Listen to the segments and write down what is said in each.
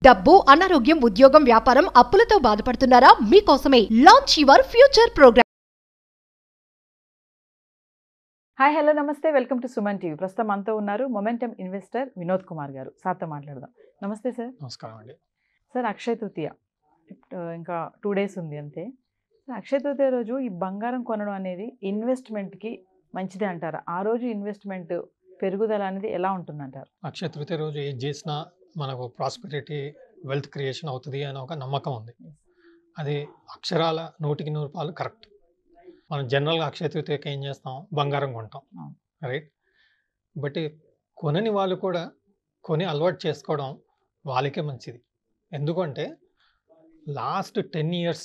డబ్బు, అనారోగ్యం, ఉద్యోగం, వ్యాపారం, అప్పులతో బాధపడుతున్నారా? మీకోసమే launch your future program. Hi hello నమస్తే, వెల్కమ్ టు సుమన్ టీవీ. ప్రస్తుతం మనతో ఉన్నారు మొమెంటమ్ ఇన్వెస్టర్ వినోద్ కుమార్ గారు. సార్తో మాట్లాడదాం. నమస్తే సార్. నమస్కారం అండి. సార్, అక్షయ తృతీయ ఇంకా 2 days ఉంది అంతే. అక్షయ తృతీయ రోజు ఈ బంగారం కొనడం అనేది ఇన్వెస్ట్మెంట్కి మంచిదే అంటారా? ఆ రోజు ఇన్వెస్ట్మెంట్ పెరుగుదల అనేది ఎలా ఉంటుందంటారు? అక్షయ తృతీయ రోజు ఏది చేసినా మనకు ప్రాస్పెరిటీ, వెల్త్ క్రియేషన్ అవుతుంది అని ఒక నమ్మకం ఉంది. అది అక్షరాల 100% కరెక్ట్. మనం జనరల్గా అక్షయ తృతీయకి ఏం చేస్తాం? బంగారం కొంటాం, రైట్? బట్ కొనని వాళ్ళు కూడా కొని అలవాటు చేసుకోవడం వాళ్ళకే మంచిది. ఎందుకంటే లాస్ట్ 10 years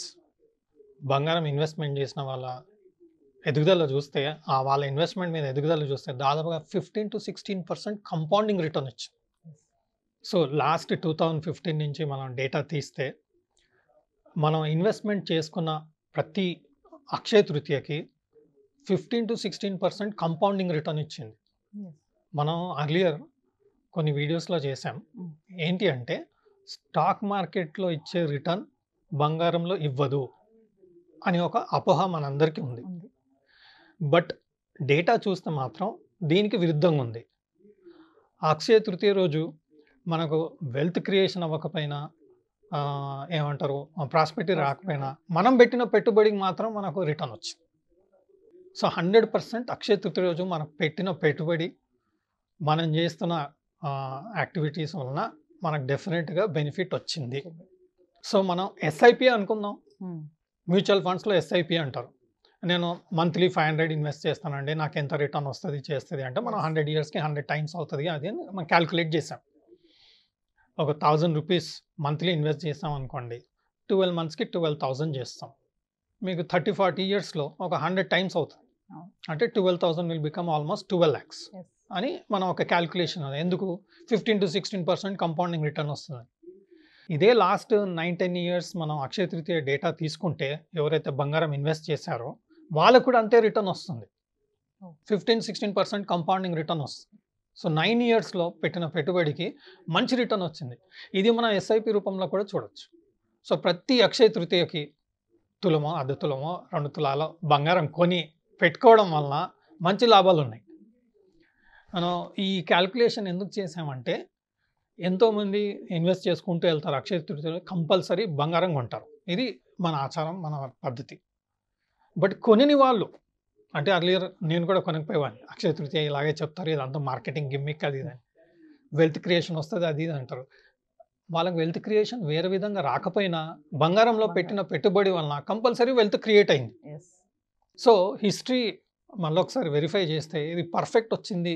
బంగారం ఇన్వెస్ట్మెంట్ చేసిన వాళ్ళ ఎదుగుదల చూస్తే, వాళ్ళ ఇన్వెస్ట్మెంట్ మీద ఎదుగుదల చూస్తే దాదాపుగా 15 to 16% కంపౌండింగ్ రిటర్న్ వచ్చింది. సో లాస్ట్ 2015 నుంచి మనం డేటా తీస్తే మనం ఇన్వెస్ట్మెంట్ చేసుకున్న ప్రతి అక్షయ తృతీయకి 15 to 16% కంపౌండింగ్ రిటర్న్ ఇచ్చింది. మనం అర్లియర్ కొన్ని వీడియోస్లో చేసాం. ఏంటి అంటే స్టాక్ మార్కెట్లో ఇచ్చే రిటర్న్ బంగారంలో ఇవ్వదు అని ఒక అపోహ మనందరికీ ఉంది. బట్ డేటా చూస్తే మాత్రం దీనికి విరుద్ధంగా ఉంది. అక్షయ తృతీయ రోజు మనకు వెల్త్ క్రియేషన్ అవ్వకపోయినా, ఏమంటారు, ప్రాస్పెరిటీ రాకపోయినా, మనం పెట్టిన పెట్టుబడికి మాత్రం మనకు రిటర్న్ వచ్చింది. సో 100% అక్షయ తృతీయ రోజు మనం పెట్టిన పెట్టుబడి, మనం చేస్తున్న యాక్టివిటీస్ వలన మనకు డెఫినెట్గా బెనిఫిట్ వచ్చింది. సో మనం ఎస్ఐపి అనుకుందాం. మ్యూచువల్ ఫండ్స్లో ఎస్ఐపి అంటారు. నేను మంత్లీ 500 ఇన్వెస్ట్ చేస్తానండి, నాకు ఎంత రిటర్న్ వస్తుంది చేస్తుంది అంటే మనం 100 yearsకి 100 times అవుతుంది అది అని మనం క్యాల్కులేట్ చేసాం. ఒక 1000 rupees మంత్లీ ఇన్వెస్ట్ చేస్తాం అనుకోండి, 12 monthsకి 12,000 చేస్తాం. మీకు 30-40 yearsలో ఒక 100 times అవుతుంది. అంటే 12,000 విల్ బికమ్ ఆల్మోస్ట్ 12 lakhs అని మనం ఒక క్యాల్కులేషన్. అది ఎందుకు? 15 to 16% కంపౌండింగ్ రిటర్న్ వస్తుంది. ఇదే లాస్ట్ 9-10 years మనం అక్షయ తృతీయ డేటా తీసుకుంటే ఎవరైతే బంగారం ఇన్వెస్ట్ చేశారో వాళ్ళకు కూడా అంతే రిటర్న్ వస్తుంది. 15-16% కంపౌండింగ్ రిటర్న్ వస్తుంది. సో 9 yearsలో పెట్టిన పెట్టుబడికి మంచి రిటర్న్ వచ్చింది. ఇది మనం ఎస్ఐపి రూపంలో కూడా చూడొచ్చు. సో ప్రతి అక్షయ తృతీయకి తులమో, అర్ధ తులమో, 2 తులాల బంగారం కొని పెట్టుకోవడం వలన మంచి లాభాలు ఉన్నాయి. మనం ఈ క్యాల్కులేషన్ ఎందుకు చేసామంటే, ఎంతోమంది ఇన్వెస్ట్ చేసుకుంటూ వెళ్తారు. అక్షయ తృతీయలో కంపల్సరీ బంగారం కొంటారు. ఇది మన ఆచారం, మన పద్ధతి. బట్ కొనిని వాళ్ళు, అంటే అర్లియర్ నేను కూడా కొనకపోయేవాడిని. అక్షయ తృతీయ ఇలాగే చెప్తారు, ఇదంతా మార్కెటింగ్ గిమ్మిక్, అది ఇది అని, వెల్త్ క్రియేషన్ వస్తుంది అది ఇది అంటారు. వాళ్ళకి వెల్త్ క్రియేషన్ వేరే విధంగా రాకపోయినా బంగారంలో పెట్టిన పెట్టుబడి వలన కంపల్సరీ వెల్త్ క్రియేట్ అయింది. సో హిస్టరీ మళ్ళీ ఒకసారి వెరిఫై చేస్తే ఇది పర్ఫెక్ట్ వచ్చింది.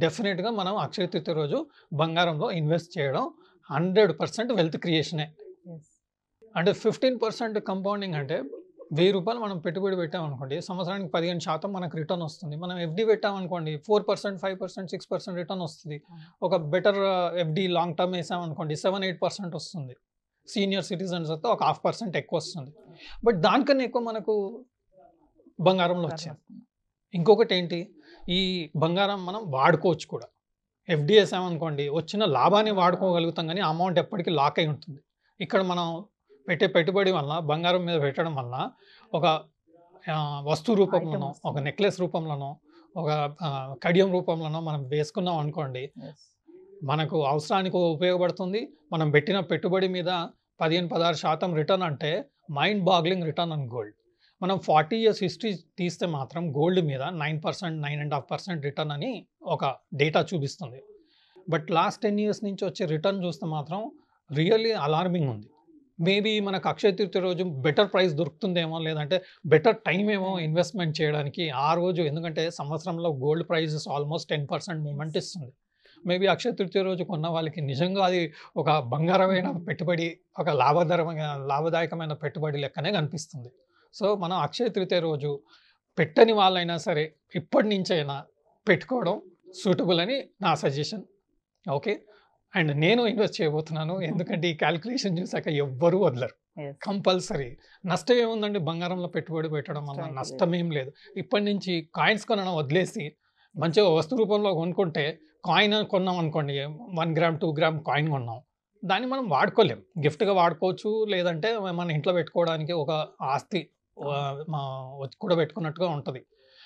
డెఫినెట్గా మనం అక్షయ తృతీయ రోజు బంగారంలో ఇన్వెస్ట్ చేయడం 100% వెల్త్ క్రియేషనే. అంటే 15% కంపౌండింగ్ అంటే 1000 రూపాయలు మనం పెట్టుబడి పెట్టామనుకోండి, సంవత్సరానికి 15% మనకు రిటర్న్ వస్తుంది. మనం ఎఫ్డి పెట్టామనుకోండి 4%, 5%, 6% రిటర్న్ వస్తుంది. ఒక బెటర్ ఎఫ్డి లాంగ్ టర్మ్ వేసామనుకోండి 7-8% వస్తుంది. సీనియర్ సిటిజన్స్ అయితే ఒక 0.5% ఎక్కువ వస్తుంది. బట్ దానికన్నా ఎక్కువ మనకు బంగారంలో వచ్చింది. ఇంకొకటి ఏంటి, ఈ బంగారం మనం వాడుకోవచ్చు కూడా. ఎఫ్డి వేసామనుకోండి వచ్చిన లాభాన్ని వాడుకోగలుగుతాం, కానీ అమౌంట్ ఎప్పటికీ లాక్ అయి ఉంటుంది. ఇక్కడ మనం పెట్టే పెట్టుబడి వల్ల, బంగారం మీద పెట్టడం వల్ల ఒక వస్తువు రూపంలోనో, ఒక నెక్లెస్ రూపంలోనో, ఒక కడియం రూపంలోనో మనం వేసుకున్నాం అనుకోండి, మనకు అవసరానికి ఉపయోగపడుతుంది. మనం పెట్టిన పెట్టుబడి మీద 15-16% రిటర్న్ అంటే mind boggling return on gold. మనం 40 years హిస్టరీ తీస్తే మాత్రం గోల్డ్ మీద 9%, 9.5% రిటర్న్ అని ఒక డేటా చూపిస్తుంది. బట్ లాస్ట్ 10 years నుంచి వచ్చే రిటర్న్ చూస్తే మాత్రం రియల్లీ అలార్మింగ్ ఉంది. మేబీ మనకు అక్షయ తృతీయ రోజు బెటర్ ప్రైస్ దొరుకుతుందేమో, లేదంటే బెటర్ టైం ఏమో ఇన్వెస్ట్మెంట్ చేయడానికి ఆ రోజు. ఎందుకంటే సంవత్సరంలో గోల్డ్ ప్రైజెస్ ఆల్మోస్ట్ 10% మూమెంట్ ఇస్తుంది. మేబీ అక్షయ తృతీయ రోజు కొన్న వాళ్ళకి నిజంగా అది ఒక బంగారమైన పెట్టుబడి, ఒక లాభదాయకమైన పెట్టుబడి లెక్కనే కనిపిస్తుంది. సో మనం అక్షయ తృతీయ రోజు పెట్టని వాళ్ళైనా సరే ఇప్పటి నుంచైనా పెట్టుకోవడం సూటబుల్ అని నా సజెషన్. ఓకే, అండ్ నేను ఇన్వెస్ట్ చేయబోతున్నాను. ఎందుకంటే ఈ క్యాల్కులేషన్ చూసాక ఎవ్వరూ వదలరు. కంపల్సరీ. నష్టం ఏముందండి బంగారంలో పెట్టుబడి పెట్టడం వల్ల? నష్టం ఏం లేదు. ఇప్పటి నుంచి కాయిన్స్ కొనడం వదిలేసి మంచిగా వస్తు రూపంలో కొనుక్కుంటే, కాయిన్ కొన్నాం అనుకోండి, 1 గ్రామ్ 2 గ్రామ్ కాయిన్ కొన్నాం, దాన్ని మనం వాడుకోలేం. గిఫ్ట్‌గా వాడుకోవచ్చు. లేదంటే మన ఇంట్లో పెట్టుకోవడానికి ఒక ఆస్తి మా కూడబెట్టుకున్నట్టుగా ఉంటది.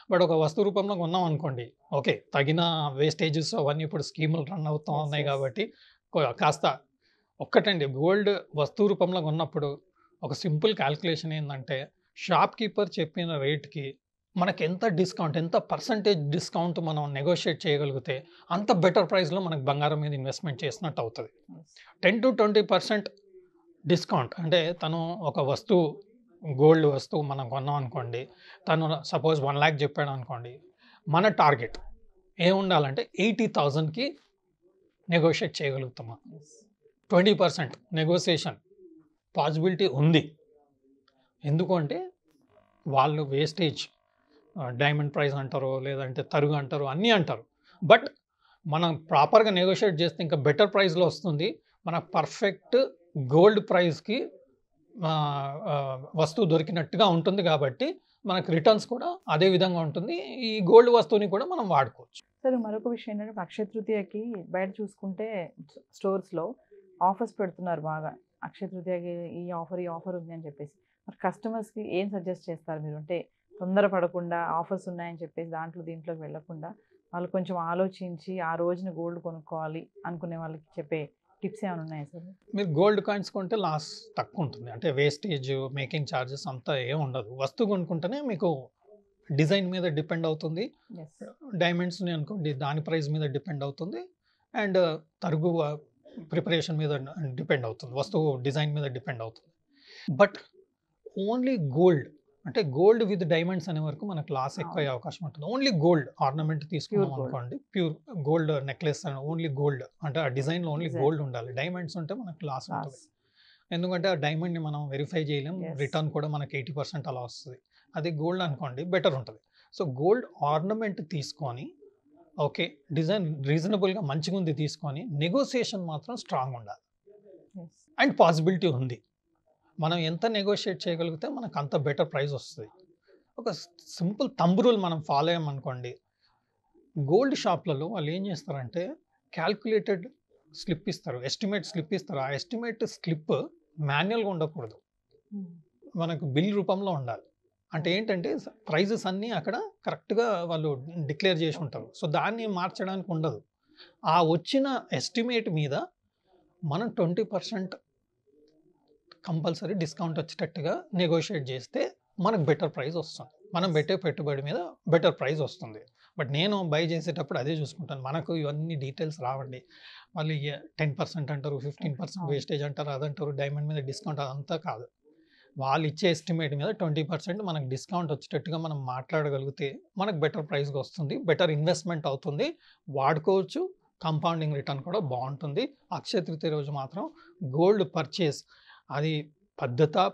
బట్ ఒక వస్తు రూపంలో కొన్నాం అనుకోండి. ఓకే. తగిన వేస్టేజెస్ అవన్నీ ఇప్పుడు స్కీములు రన్ అవుతా యెస్. ఉన్నాయి యెస్. కాబట్టి కాస్త ఒక్కటండి గోల్డ్ వస్తువు రూపంలో కొన్నప్పుడు ఒక సింపుల్ కాలిక్యులేషన్ ఏందంటే షాప్ కీపర్ చెప్పిన రేట్‌కి మనకెంత డిస్కౌంట్, ఎంత పర్సెంటేజ్ డిస్కౌంట్ మనం నెగోషియేట్ చేయగలిగితే అంత బెటర్ ప్రైస్‌లో మనకు బంగారం మీద ఇన్వెస్ట్‌మెంట్ చేసినట్టు అవుతది. యెస్. 10-20% డిస్కౌంట్ అంటే తను ఒక వస్తువు గోల్డ్ వస్తువు మనం కొన్నాం అనుకోండి. తను సపోజ్ 1,00,000 చెప్పాడనుకోండి. మన టార్గెట్ ఏముండాలంటే 80,000కి నెగోషియేట్ చేయగలుగుతామా? యెస్. 20% నెగోషియేషన్ పాసిబిలిటీ ఉంది. ఎందుకు అంటే వాళ్ళు వేస్టేజ్ డైమండ్ ప్రైస్ అంటారో, లేదంటే తరుగు అంటారో అన్నీ అంటారు. బట్ మనం ప్రాపర్‌గా నెగోషియేట్ చేస్తే ఇంకా బెటర్ ప్రైస్‌లో వస్తుంది. మన పర్ఫెక్ట్ గోల్డ్ ప్రైస్‌కి వస్తువు దొరికినట్టుగా ఉంటుంది కాబట్టి మనకు రిటర్న్స్ కూడా అదే విధంగా ఉంటుంది. ఈ గోల్డ్ వస్తువుని కూడా మనం వాడుకోవచ్చు. సరే మరొక విషయం ఏంటంటే అక్షయ తృతీయకి బయట చూసుకుంటే స్టోర్స్‌లో ఆఫర్స్ పెడుతున్నారు బాగా. అక్షయ తృతీయకి ఈ ఆఫర్ ఉంది అని చెప్పేసి. మరి కస్టమర్స్‌కి ఏం సజెస్ట్ చేస్తారు మీరు? అంటే తొందర పడకుండా ఆఫర్స్ ఉన్నాయని చెప్పేసి దీంట్లోకి వెళ్ళకుండా వాళ్ళు కొంచెం ఆలోచించి ఆ రోజున గోల్డ్ కొనుక్కోవాలి అనుకునే వాళ్ళకి చెప్పే టిప్స్ ఏమైనా ఉన్నాయా సార్? మీరు గోల్డ్ కాయిన్స్ కొంటే లాస్ తక్కువ ఉంటుంది. అంటే వేస్టేజ్, మేకింగ్ చార్జెస్ అంతా ఏమి ఉండదు. వస్తువు కొనుక్కుంటేనే మీకు డిజైన్ మీద డిపెండ్ అవుతుంది. యెస్. డైమండ్స్‌ని అనుకోండి దాని ప్రైస్ మీద డిపెండ్ అవుతుంది. అండ్ తరుగు ప్రిపరేషన్ మీద డిపెండ్ అవుతుంది. వస్తువు డిజైన్ మీద డిపెండ్ అవుతుంది. బట్ ఓన్లీ గోల్డ్ అంటే గోల్డ్ విత్ డైమండ్స్ అనే వరకు మనకు లాస్ ఎక్కువ అయ్యే అవకాశం ఉంటుంది. ఓన్లీ గోల్డ్ ఆర్నమెంట్ తీసుకున్నాం Pure gold. అనుకోండి. Pure gold necklace only gold అంటే ఆ డిజైన్‌లో ఓన్లీ Design. గోల్డ్ ఉండాలి. డైమండ్స్ ఉంటే మనకు లాస్ ఉంటుంది. లాస్. ఎందుకంటే ఆ డైమండ్‌ని మనం వెరిఫై చేయలేం. Yes. రిటర్న్ కూడా మనకి 80% అలా వస్తది. అదే గోల్డ్ అనుకోండి బెటర్ ఉంటది. సో గోల్డ్ ఆర్నమెంట్ తీసుకొని ఓకే. డిజైన్ రీజనబుల్‌గా మంచిగుంది తీసుకొని నెగోషియేషన్ మాత్రం స్ట్రాంగ్ ఉండాలి. యెస్. అండ్ పాసిబిలిటీ ఉంది. మనం ఎంత నెగోషియేట్ చేయగలిగితే మనకు అంత బెటర్ ప్రైస్ వస్తది. ఒక సింపుల్ థంబ్ రూల్ మనం ఫాలో అయ్యామనుకోండి. గోల్డ్ షాప్‌లలో వాళ్ళు ఏం చేస్తారంటే కాలిక్యులేటెడ్ స్లిప్ ఇస్తారు. ఎస్టిమేట్ స్లిప్ ఇస్తారు. ఆ ఎస్టిమేట్ స్లిప్ మాన్యుయల్‌గా ఉండకూడదు. మనకు బిల్ రూపంలో ఉండాలి. అంటే ఏంటంటే ప్రైజెస్ అన్నీ అక్కడ కరెక్ట్‌గా వాళ్ళు డిక్లేర్ చేసి ఉంటారు. సో దాన్ని మార్చడానికి ఉండదు. ఆ వచ్చిన ఎస్టిమేట్ మీద మనం 20% కంపల్సరీ డిస్కౌంట్ వచ్చేటట్టుగా నెగోషియేట్ చేస్తే మనకు బెటర్ ప్రైస్ వస్తుంది. మనం పెట్టే పెట్టుబడి మీద బెటర్ ప్రైస్ వస్తుంది. బట్ నేను బై చేసేటప్పుడు అదే చూసుకుంటాను. మనకు ఇవన్నీ డీటెయిల్స్ రావండి. వాళ్ళు 10% అంటారు, 15% వేస్టేజ్ అంటారు, అదంటారు, డైమండ్ మీద డిస్కౌంట్ అదంతా కాదు. వాళ్ళు ఇచ్చే ఎస్టిమేట్ మీద 20% మనకు డిస్కౌంట్ వచ్చేటట్టుగా మనం మాట్లాడగలిగితే మనకు బెటర్ ప్రైస్‌గా వస్తుంది. బెటర్ ఇన్వెస్ట్‌మెంట్ అవుతుంది. వాడుకోవచ్చు. కంపౌండింగ్ రిటర్న్ కూడా బావుంటుంది. అక్షయ తృతీయ రోజు మాత్రం గోల్డ్ పర్చేస్ అది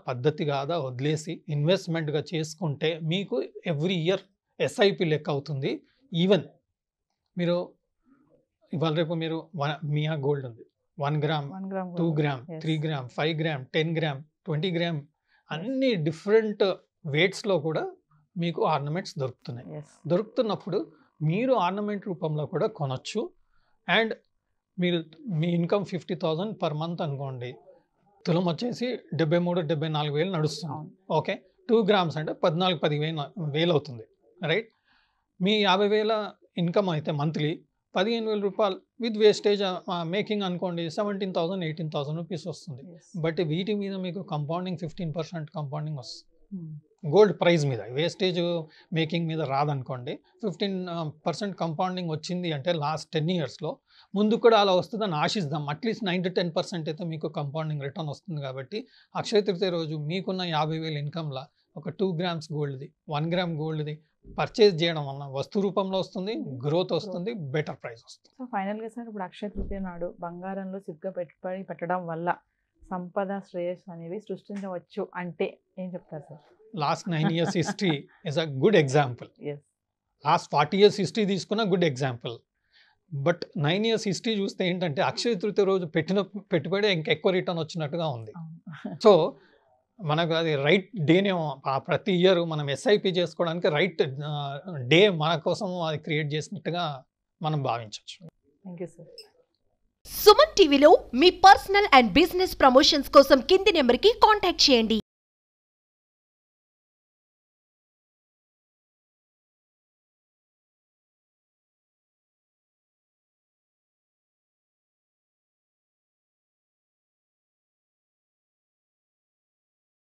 పద్ధతి కాదా వదిలేసి ఇన్వెస్ట్‌మెంట్‌గా చేసుకుంటే మీకు ఎవ్రీ ఇయర్ ఎస్ఐపి లెక్క అవుతుంది. ఈవెన్ మీరు ఇవాళ రేపు మీరు మియా గోల్డ్ ఉంది. 1 gram, 1 gram 2 gold. Gram, Yes. 3 gram, 5 gram, 10 gram, 20 gram అన్ని డిఫరెంట్ వెయిట్స్‌లో కూడా మీకు ఆర్నమెంట్స్ దొరుకుతున్నాయి. యెస్. దొరుకుతున్నప్పుడు మీరు ఆర్నమెంట్ రూపంలో కూడా కొనొచ్చు. అండ్ మీరు మీ ఇన్‌కమ్ 50,000 పర్ మంత్ అనుకోండి. తులం వచ్చేసి 73,000-74,000 నడుస్తుంది. అవును. ఓకే. 2 గ్రామ్స్ అంటే 14,000-15,000 అవుతుంది. రైట్? మీ 50,000 ఇన్‌కమ్ అయితే మంత్లీ రూ. 15,000 విత్ వేస్టేజ్ మేకింగ్ అనుకోండి 17,000, 18,000 రూపీస్ వస్తుంది. యెస్. బట్ వీటి మీద మీకు కంపౌండింగ్ 15% కంపౌండింగ్ వస్తుంది. హ్మ్. గోల్డ్ ప్రైస్ మీద వేస్టేజ్ మేకింగ్ మీద రాదనుకోండి. 15% కంపౌండింగ్ వచ్చింది అంటే లాస్ట్ 10 ఇయర్స్‌లో ముందు కూడా అలా వస్తుందని ఆశిద్దాం. అట్‌లీస్ట్ 9-10% అయితే మీకు కంపౌండింగ్ రిటర్న్ వస్తుంది కాబట్టి అక్షయ తృతీయ రోజు మీకున్న 50,000 ఇన్‌కమ్‌ల ఒక 2 గ్రామ్స్ గోల్డ్‌ది, 1 గ్రామ్ గోల్డ్‌ది పర్చేజ్ చేయడం వలన వస్తు రూపంలో వస్తుంది, గ్రోత్ వస్తుంది, బెటర్ ప్రైస్ వస్తుంది. సో ఫైనల్‌గా సార్ ఇప్పుడు అక్షయ తృతీయ నాడు బంగారంలో సిగ్గా పెట్టుబడి పెట్టడం వల్ల సంపద, శ్రేయస్సు అనేవి సృష్టించవచ్చు అంటే ఏం చెప్తారు సార్? Last 9 years history is a good example. Yes. Last 40 years history తీసుకున్న good example. But 9 years history చూస్తే ఏంటంటే అక్షయ తృతీయ రోజు పెట్టిన పెట్టుబడి ఇంకా ఎక్కువ రిటర్న్ వచ్చినట్టుగా ఉంది. అవును. సో మనకు అది రైట్ డేనేమో ప్రతి ఇయర్ మనం ఎస్ఐపి చేసుకోవడానికి రైట్ డే మన కోసం అది క్రియేట్ చేసినట్టుగా మనం భావించవచ్చు. Thank you sir. సుమన్ టీవీలో మీ పర్సనల్ అండ్ బిజినెస్ ప్రమోషన్స్ కోసం కింది నెంబర్కి కాంటాక్ట్ చేయండి.